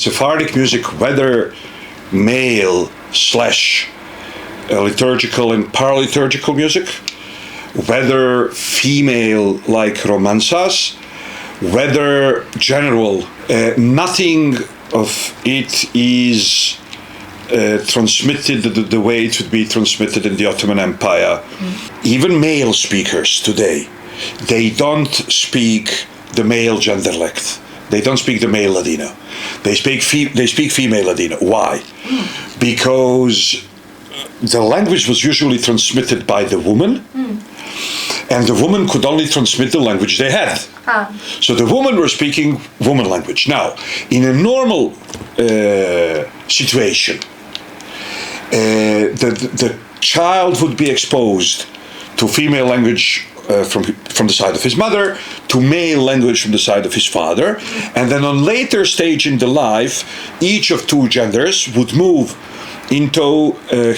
Sephardic music, whether male slash liturgical and paraliturgical music, whether female like romanzas, whether general, nothing of it is transmitted the way it would be transmitted in the Ottoman Empire. Even male speakers today, they don't speak the male genderlect. They don't speak the male Ladino. They speak female Ladino. Why? Because the language was usually transmitted by the woman, and the woman could only transmit the language they had. So the women were speaking woman language. Now, in a normal situation, the child would be exposed to female language from the side of his mother, to male language from the side of his father, and then on later stage in the life, each of two genders would move into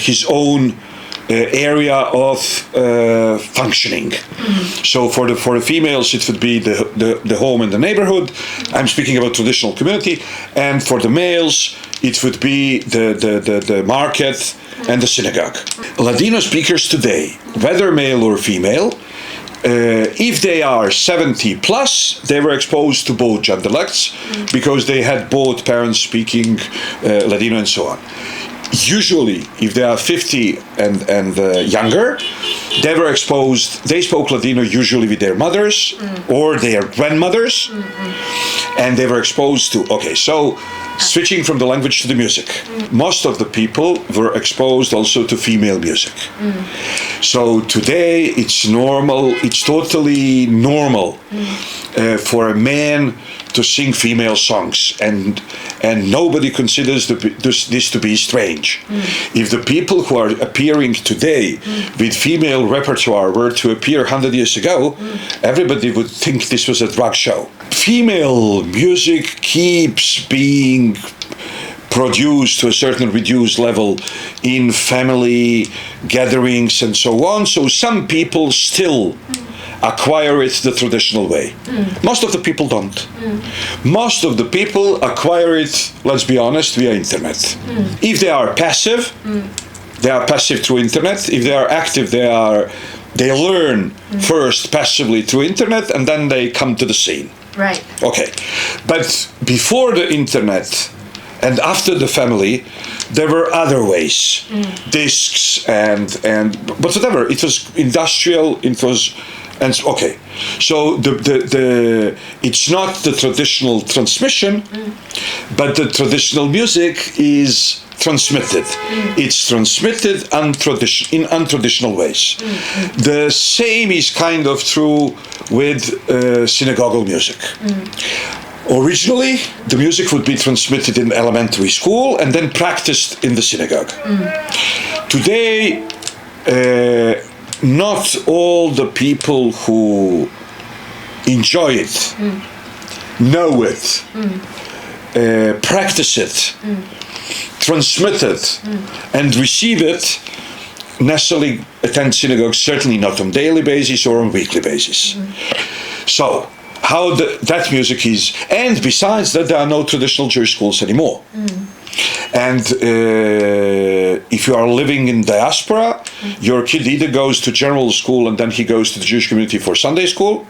his own area of functioning. So for the females, it would be the home and the neighborhood. I'm speaking about traditional community, and for the males, it would be the market and the synagogue. Ladino speakers today, whether male or female, if they are 70 plus, they were exposed to both genderlects because they had both parents speaking Ladino and so on. Usually, if they are 50 and younger, they spoke Ladino usually with their mothers or their grandmothers, and they were exposed to, switching from the language to the music. Most of the people were exposed also to female music. So today it's totally normal for a man to sing female songs, and nobody considers this to be strange. If the people who are appearing today with female repertoire were to appear 100 years ago, everybody would think this was a drag show. Female music keeps being produced to a certain reduced level in family gatherings and so on, so some people still acquire it the traditional way. Most of the people don't. Most of the people acquire it, let's be honest, via internet. If they are passive, they are passive through internet. If they are active, they learn first passively through internet, and then they come to the scene. Right. Okay. But before the internet and after the family, there were other ways. Discs but whatever. It was industrial, so it's not the traditional transmission, but the traditional music is transmitted. It's transmitted in untraditional ways. The same is kind of true with synagogal music. Originally, the music would be transmitted in elementary school and then practiced in the synagogue. Today, not all the people who enjoy it, know it, practice it, transmit it, and receive it necessarily attend synagogue, certainly not on daily basis or on weekly basis. So, how that music is, and besides that, there are no traditional Jewish schools anymore. And if you are living in diaspora, your kid either goes to general school and then he goes to the Jewish community for Sunday school,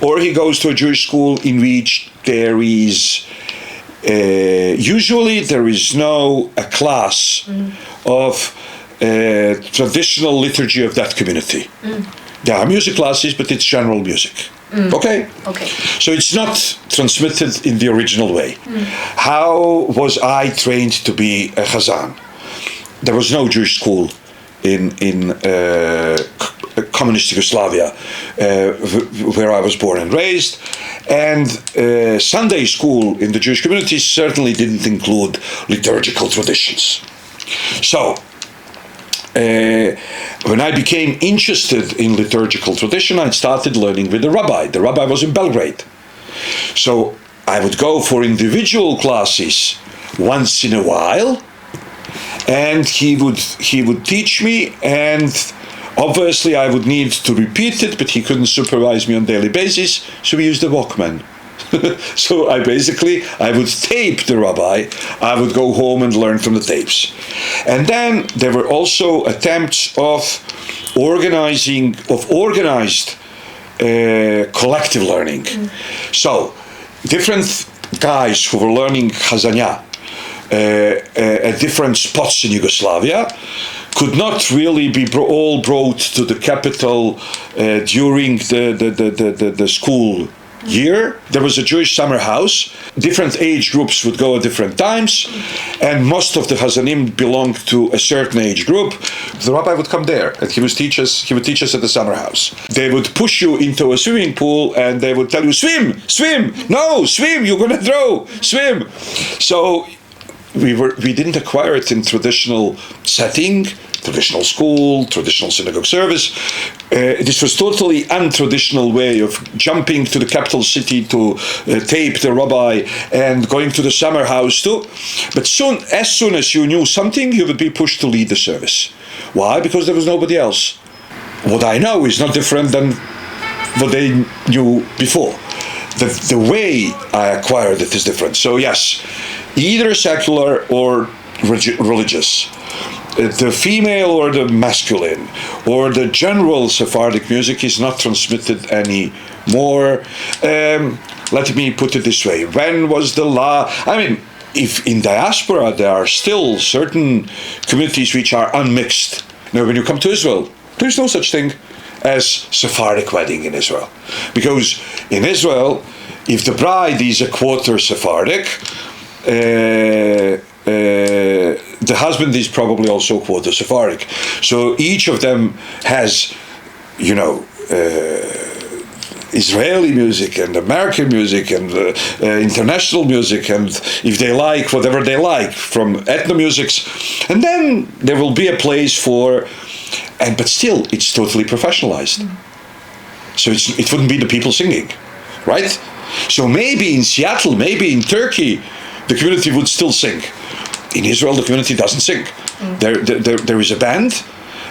or he goes to a Jewish school in which there is, usually there is a class of traditional liturgy of that community. There are music classes, but it's general music. Okay. So it's not transmitted in the original way. How was I trained to be a chazan? There was no Jewish school in communist Yugoslavia, where I was born and raised, and Sunday school in the Jewish community certainly didn't include liturgical traditions. So, when I became interested in liturgical tradition, I started learning with the rabbi. The rabbi was in Belgrade. So I would go for individual classes once in a while, and he would teach me, and obviously I would need to repeat it, but he couldn't supervise me on a daily basis, so we used the Walkman. So I would tape the rabbi. I would go home and learn from the tapes. And then there were also attempts of organized collective learning. So different guys who were learning Chazania at different spots in Yugoslavia could not really be all brought to the capital during the school year. There was a Jewish summer house. Different age groups would go at different times, and most of the Hazanim belonged to a certain age group. The rabbi would come there, and he would teach us at the summer house. They would push you into a swimming pool, and they would tell you, swim, no, swim, you're gonna drown, swim. So we didn't acquire it in traditional setting, traditional school, traditional synagogue service. This was totally untraditional way of jumping to the capital city to tape the rabbi and going to the summer house too. But as soon as you knew something, you would be pushed to lead the service. Why? Because there was nobody else. What I know is not different than what they knew before. The way I acquired it is different. So yes, either secular or religious. The female or the masculine or the general Sephardic music is not transmitted anymore. Let me put it this way. When was the law? I mean, if in diaspora there are still certain communities which are unmixed. Now, when you come to Israel, there's no such thing as Sephardic wedding in Israel. Because in Israel, if the bride is a quarter Sephardic, the husband is probably also quarter Sephardic. So each of them has, Israeli music and American music and international music, and if they like, whatever they like, from ethno-musics. And then there will be a place but still, it's totally professionalized. So it wouldn't be the people singing, right? So maybe in Seattle, maybe in Turkey, the community would still sing. In Israel, the community doesn't sing. There is a band,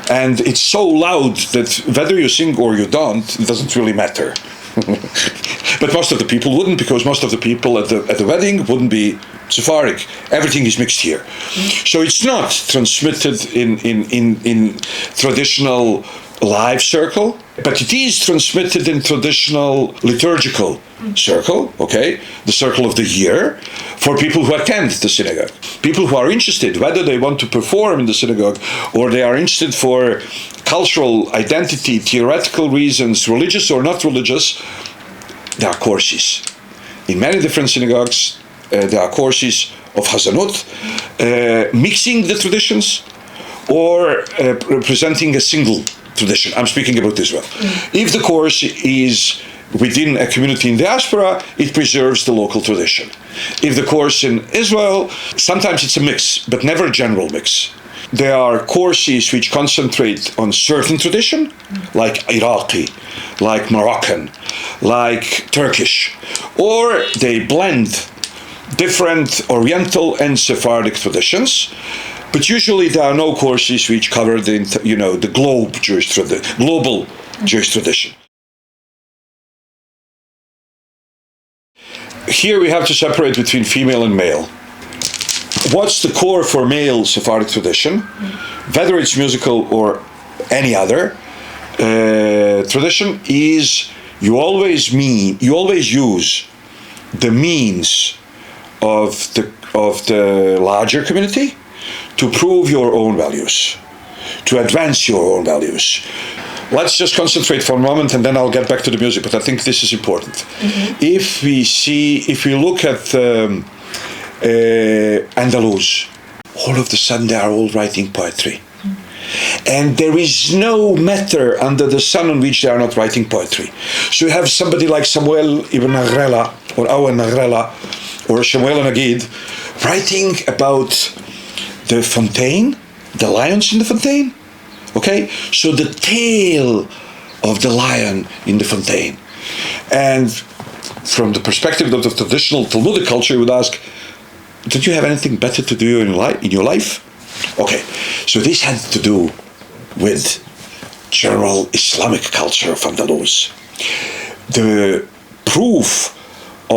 and it's so loud that whether you sing or you don't, it doesn't really matter. But most of the people wouldn't, because most of the people at the wedding wouldn't be Sephardic. Everything is mixed here. So it's not transmitted in traditional live circle, but it is transmitted in traditional liturgical circle, okay? The circle of the year, for people who attend the synagogue. People who are interested, whether they want to perform in the synagogue or they are interested for cultural identity, theoretical reasons, religious or not religious, there are courses. In many different synagogues, there are courses of Hazanut, mixing the traditions or representing a single tradition. I'm speaking about Israel. If the course is within a community in diaspora, it preserves the local tradition. If the course in Israel, sometimes it's a mix, but never a general mix. There are courses which concentrate on certain tradition, like Iraqi, like Moroccan, like Turkish, or they blend different Oriental and Sephardic traditions. But usually there are no courses which cover the global Jewish tradition. Here we have to separate between female and male. What's the core for male Sephardic tradition? Whether it's musical or any other tradition, is you always use the means of the larger community to prove your own values, to advance your own values. Let's just concentrate for a moment and then I'll get back to the music, but I think this is important. If we look at Andalus, all of a sudden they are all writing poetry. And there is no matter under the sun on which they are not writing poetry. So you have somebody like Samuel ibn Agrela, or Awan Agrela, or Shemuel Nagid, writing about the fontaine, the lions in the fontaine. Okay? So the tale of the lion in the fontaine. And from the perspective of the traditional Talmudic culture, you would ask, did you have anything better to do in your life? Okay, so this had to do with general Islamic culture of Andalus. The proof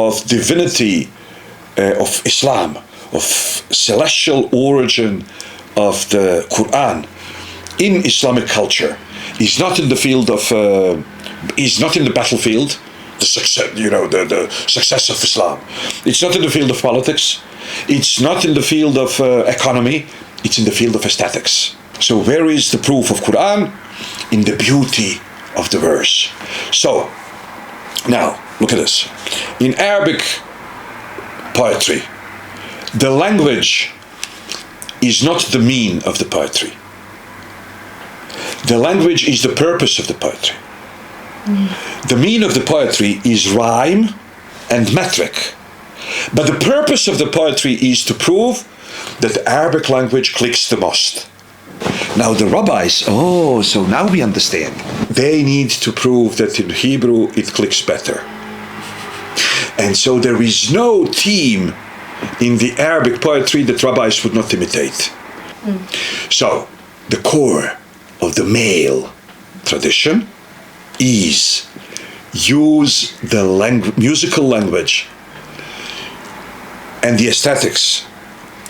of divinity of Islam, of celestial origin of the Quran in Islamic culture is not in the field of, is not in the battlefield, the success, the success of Islam. It's not in the field of politics. It's not in the field of economy. It's in the field of aesthetics. So where is the proof of Quran? In the beauty of the verse. So now look at this. In Arabic poetry, the language is not the mean of the poetry. The language is the purpose of the poetry. The mean of the poetry is rhyme and metric. But the purpose of the poetry is to prove that the Arabic language clicks the most. Now the rabbis, so now we understand. They need to prove that in Hebrew it clicks better. And so there is no theme in the Arabic poetry that rabbis would not imitate. So the core of the male tradition is use the musical language and the aesthetics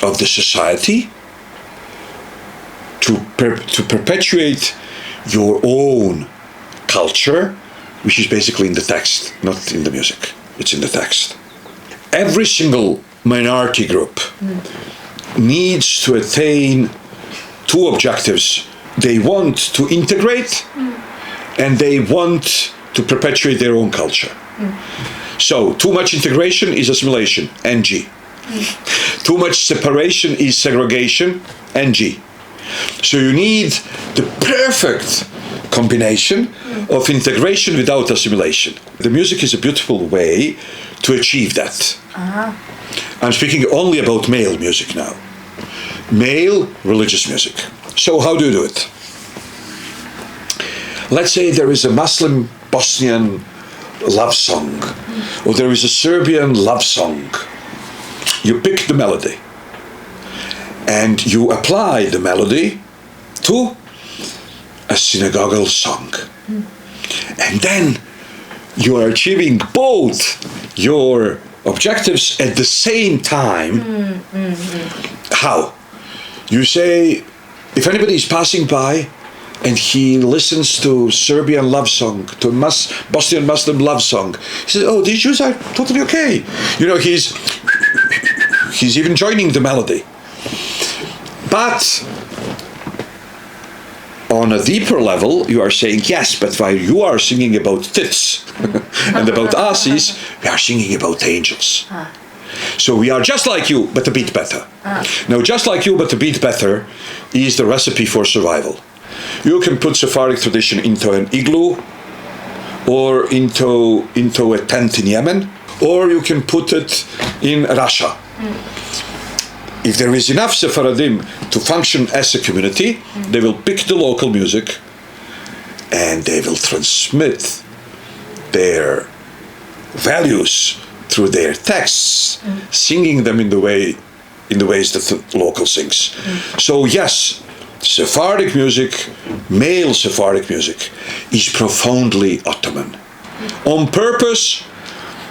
of the society to perpetuate your own culture, which is basically in the text, not in the music. It's in the text. Every single minority group needs to attain two objectives. They want to integrate and they want to perpetuate their own culture. So too much integration is assimilation, NG. Too much separation is segregation, NG. So you need the perfect combination of integration without assimilation. The music is a beautiful way to achieve that. I'm speaking only about male music now. Male religious music. So how do you do it? Let's say there is a Muslim Bosnian love song, or there is a Serbian love song. You pick the melody and you apply the melody to a synagogal song. And then you are achieving both your objectives at the same time. How? You say, if anybody is passing by and he listens to Serbian love song, to Bosnian Muslim love song, he says, oh, these Jews are totally okay. He's even joining the melody. But on a deeper level, you are saying, yes, but while you are singing about tits and about asses, we are singing about angels. So we are just like you, but a bit better. Now, just like you, but a bit better is the recipe for survival. You can put Sephardic tradition into an igloo, or into a tent in Yemen, or you can put it in Russia. If there is enough Sephardim to function as a community, they will pick the local music and they will transmit their values through their texts, singing them in the ways that the local sings. So yes, Sephardic music, male Sephardic music, is profoundly Ottoman. On purpose,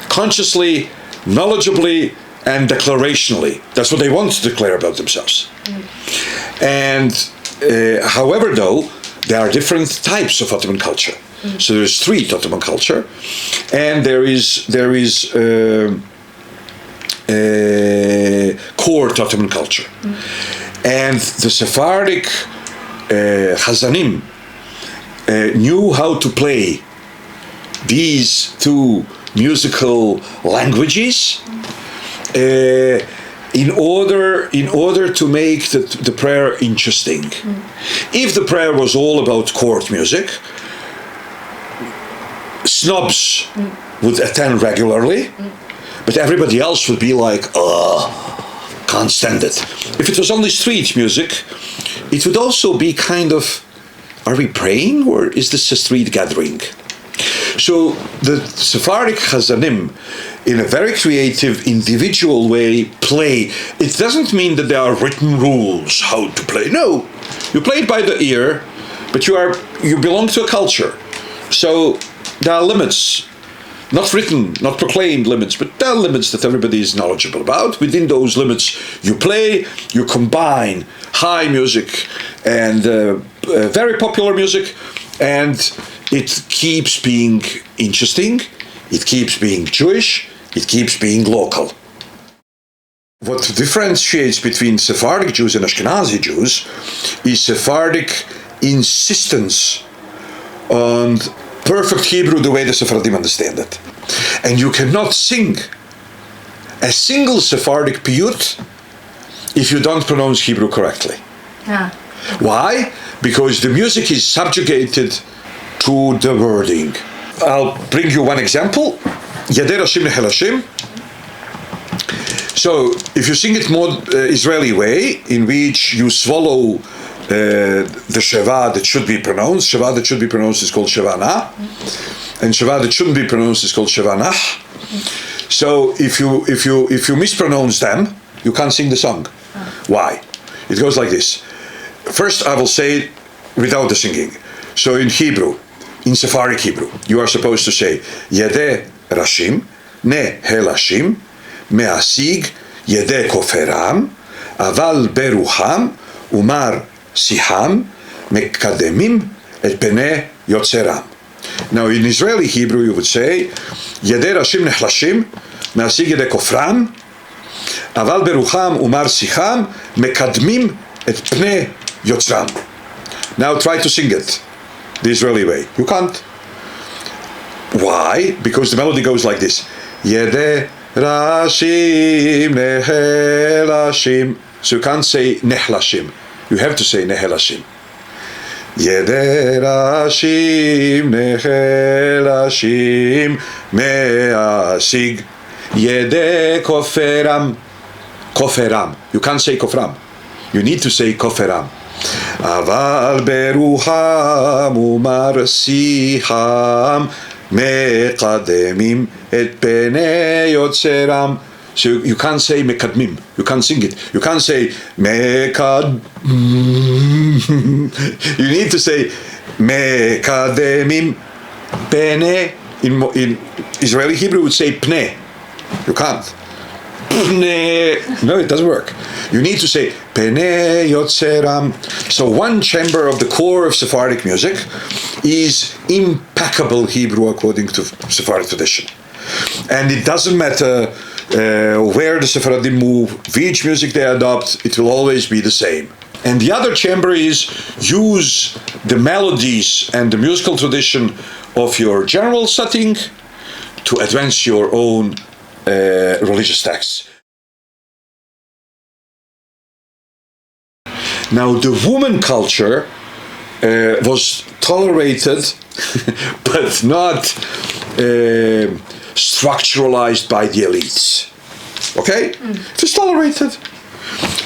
consciously, knowledgeably, and declarationally. That's what they want to declare about themselves. And however, though, there are different types of Ottoman culture. So there's street Ottoman culture, and there is court Ottoman culture. And the Sephardic Chazanim knew how to play these two musical languages in order to make the prayer interesting. If the prayer was all about court music, snobs would attend regularly, but everybody else would be like, can't stand it. If it was only street music, it would also be kind of, are we praying or is this a street gathering? So the Sephardic Chazanim, in a very creative, individual way, play. It doesn't mean that there are written rules how to play. No, you play it by the ear, but you belong to a culture. So there are limits not written, not proclaimed limits, but there are limits that everybody is knowledgeable about. Within those limits, you play, you combine high music and very popular music, and it keeps being interesting, it keeps being Jewish, it keeps being local. What differentiates between Sephardic Jews and Ashkenazi Jews is Sephardic insistence on perfect Hebrew the way the Sephardim understand it. And you cannot sing a single Sephardic piyut if you don't pronounce Hebrew correctly. Yeah. Why? Because the music is subjugated to the wording. I'll bring you one example. Yedei Rashim Nehel Hashim. So, if you sing it more Israeli way, in which you swallow the Sheva that should be pronounced, Sheva that should be pronounced is called Shevana, and Sheva that shouldn't be pronounced is called Shevanah. So, if you mispronounce them, you can't sing the song. Why? It goes like this. First, I will say it without the singing. So, in Hebrew, in Sephardic Hebrew, you are supposed to say Yedei Rashim Nehel Hashim Me'asig Yedei Koferam Aval Berucham Umar Siham Mekademim Et Penei Yotzeram. Now in Israeli Hebrew you would say Yedei Rashim Nehel Hashim Me'asig Yedei Kofram Aval Berucham Umar Siham Mekademim Et Penei Yotzeram. Now try to sing it the Israeli way. You can't. Why? Because the melody goes like this. Yedei Rashim Nehel Hashim. So you can't say Nehel Hashim. You have to say Nehel Hashim. Yedei Rashim Nehel Hashim Me'asig Yedei Koferam. Koferam. You can't say Kofram. You need to say Koferam. Aval Berucham Umar Siham Mekademim Et Penei Yotzeram. So you can't say Mekadmim. You can't sing it. You can't say Mekad. You need to say Mekademim Penei. In Israeli Hebrew would say Pnei. You can't. No, it doesn't work. You need to say Penei Yotzeram. So one chamber of the core of Sephardic music is impeccable Hebrew according to Sephardic tradition. And it doesn't matter where the Sephardim move, which music they adopt, it will always be the same. And the other chamber is use the melodies and the musical tradition of your general setting to advance your own religious texts. Now, the woman culture was tolerated, but not structuralized by the elites. Okay? It was tolerated.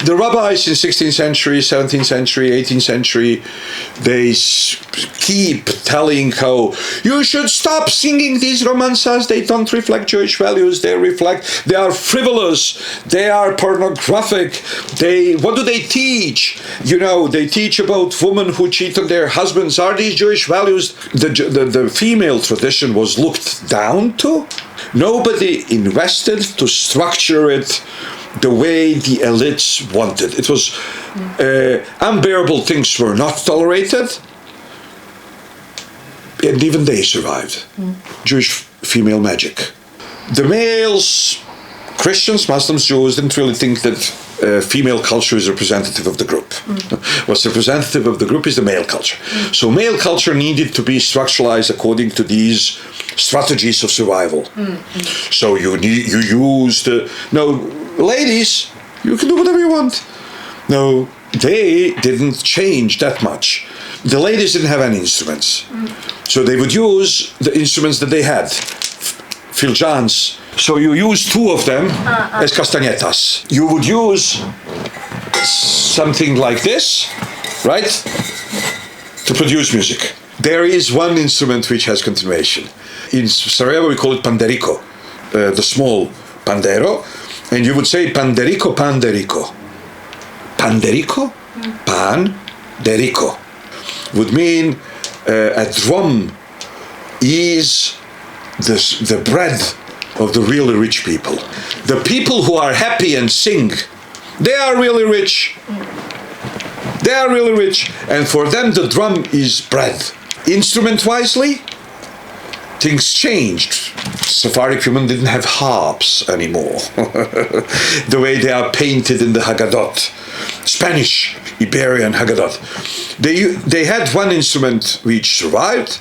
The rabbis in 16th century, 17th century, 18th century, they keep telling how you should stop singing these romances. They don't reflect Jewish values. They are frivolous. They are pornographic. What do they teach? You know, they teach about women who cheat on their husbands. Are these Jewish values? The female tradition was looked down to. Nobody invested to structure it the way the elites wanted. It was unbearable things were not tolerated, and even they survived. Jewish female magic. The males, Christians, Muslims, Jews, didn't really think that female culture is representative of the group. What's representative of the group is the male culture. So male culture needed to be structuralized according to these strategies of survival. So you use ladies, you can do whatever you want. No, they didn't change that much. The ladies didn't have any instruments. So they would use the instruments that they had. Filjans. So you use two of them as castañetas. You would use something like this, right, to produce music. There is one instrument which has continuation. In Sarajevo we call it panderico, the small pandero, and you would say panderico, panderico. Panderico, panderico would mean a drum is the bread of the really rich people. The people who are happy and sing, they are really rich. They are really rich. And for them, the drum is bread. Instrument-wisely, things changed. Sephardic women didn't have harps anymore. The way they are painted in the Haggadot. Spanish, Iberian Haggadah. They had one instrument which survived,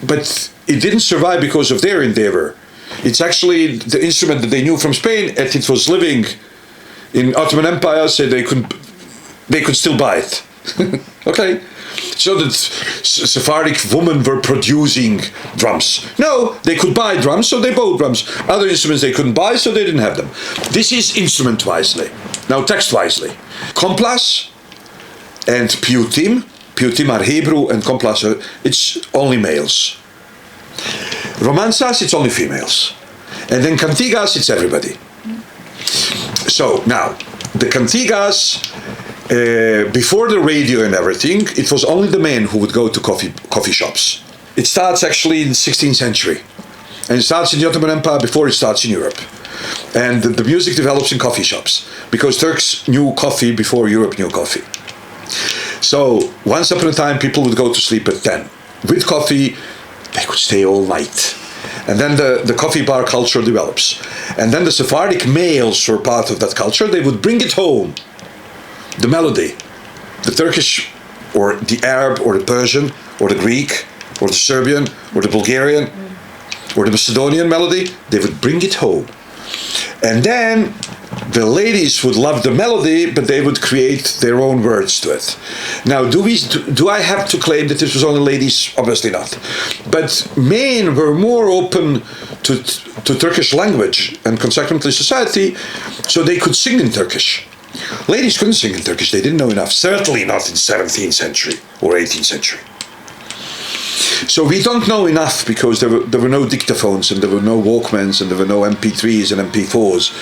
but it didn't survive because of their endeavor. It's actually the instrument that they knew from Spain, and it was living in Ottoman Empire, so they could still buy it. Okay? So that Sephardic women were producing drums. No, they could buy drums, so they bought drums. Other instruments they couldn't buy, so they didn't have them. This is instrument-wisely. Now text-wisely. Komplas and piyutim. Piyutim are Hebrew and komplas it's only males. Romansas, it's only females. And then cantigas, it's everybody. So now, the cantigas, before the radio and everything, it was only the men who would go to coffee shops. It starts actually in the 16th century. And it starts in the Ottoman Empire before it starts in Europe. And the music develops in coffee shops, because Turks knew coffee before Europe knew coffee. So once upon a time, people would go to sleep at 10. With coffee, they could stay all night. And then the coffee bar culture develops. And then the Sephardic males were part of that culture. They would bring it home. The melody, the Turkish or the Arab or the Persian or the Greek or the Serbian or the Bulgarian or the Macedonian melody, they would bring it home. And then the ladies would love the melody, but they would create their own words to it. Now, do I have to claim that this was only ladies? Obviously not. But men were more open to Turkish language and consequently society, so they could sing in Turkish. Ladies couldn't sing in Turkish, they didn't know enough. Certainly not in 17th century or 18th century. So we don't know enough because there were no dictaphones and there were no Walkmans and there were no MP3s and MP4s.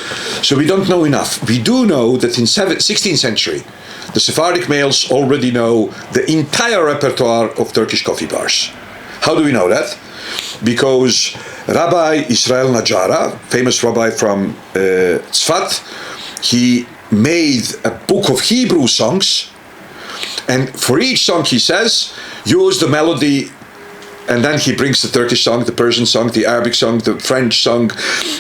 So we don't know enough. We do know that in 16th century, the Sephardic males already know the entire repertoire of Turkish coffee bars. How do we know that? Because Rabbi Israel Najara, famous rabbi from Tzfat, he made a book of Hebrew songs, and for each song he says, use the melody, and then he brings the Turkish song, the Persian song, the Arabic song, the French song,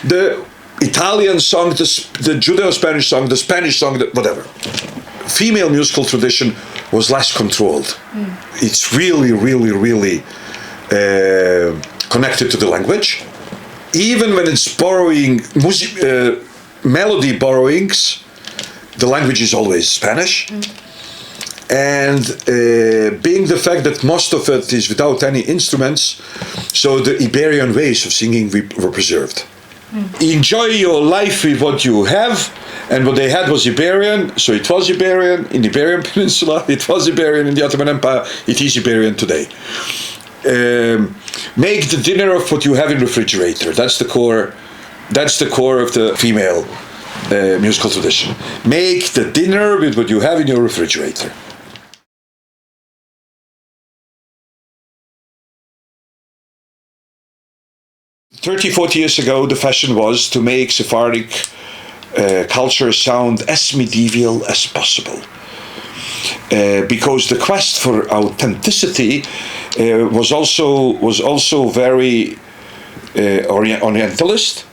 the Italian song, the Judeo-Spanish song, the Spanish song, whatever. Female musical tradition was less controlled. It's really, really, really connected to the language. Even when it's borrowing, melody borrowings, the language is always Spanish. And being the fact that most of it is without any instruments, so the Iberian ways of singing were preserved. Enjoy your life with what you have, and what they had was Iberian, so it was Iberian in the Iberian Peninsula, it was Iberian in the Ottoman Empire, it is Iberian today. Make the dinner of what you have in the refrigerator. That's the core of the female musical tradition. Make the dinner with what you have in your refrigerator. 30-40 years ago, the fashion was to make Sephardic culture sound as medieval as possible. Because the quest for authenticity was also very Orientalist,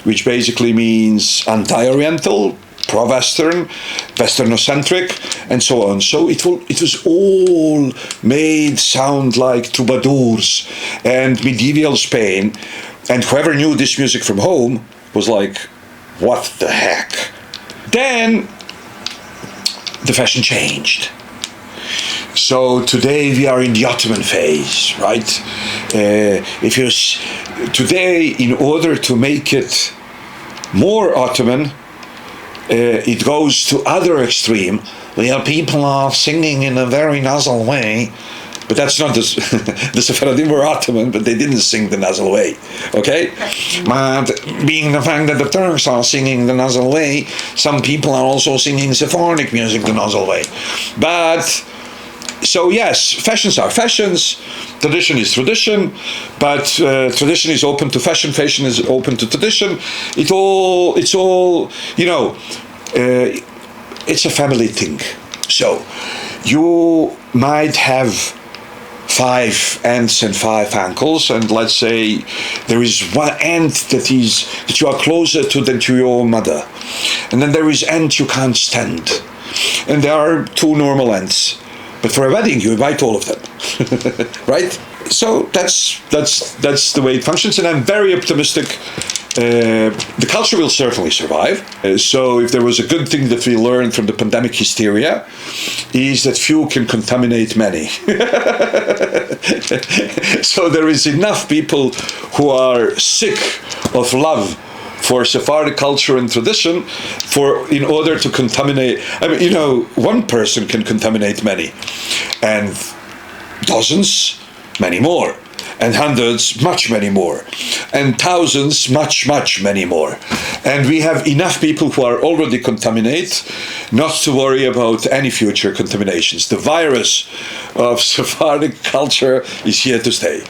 which basically means anti-Oriental, pro-Western, Westernocentric, and so on. So it was all made sound like troubadours and medieval Spain, and whoever knew this music from home was like, what the heck? Then the fashion changed. So today we are in the Ottoman phase, right? Today, in order to make it more Ottoman, it goes to other extreme, where people are singing in a very nasal way, but that's not the Sephardim were Ottoman, but they didn't sing the nasal way, okay? But being the fact that the Turks are singing the nasal way, some people are also singing Sephardic music the nasal way. But So yes, fashions are fashions, tradition is tradition, but tradition is open to fashion, fashion is open to tradition. It's all, it's a family thing. So you might have 5 aunts and 5 uncles, and let's say there is one aunt that you are closer than to your mother, and then there is aunt you can't stand, and there are 2 normal aunts. But for a wedding, you invite all of them, right? So that's the way it functions, and I'm very optimistic. The culture will certainly survive. So if there was a good thing that we learned from the pandemic hysteria, is that few can contaminate many. So there is enough people who are sick of love for Sephardic culture and tradition, in order to contaminate. I mean, one person can contaminate many, and dozens, many more, and hundreds, many more, and thousands, many more. And we have enough people who are already contaminated, not to worry about any future contaminations. The virus of Sephardic culture is here to stay.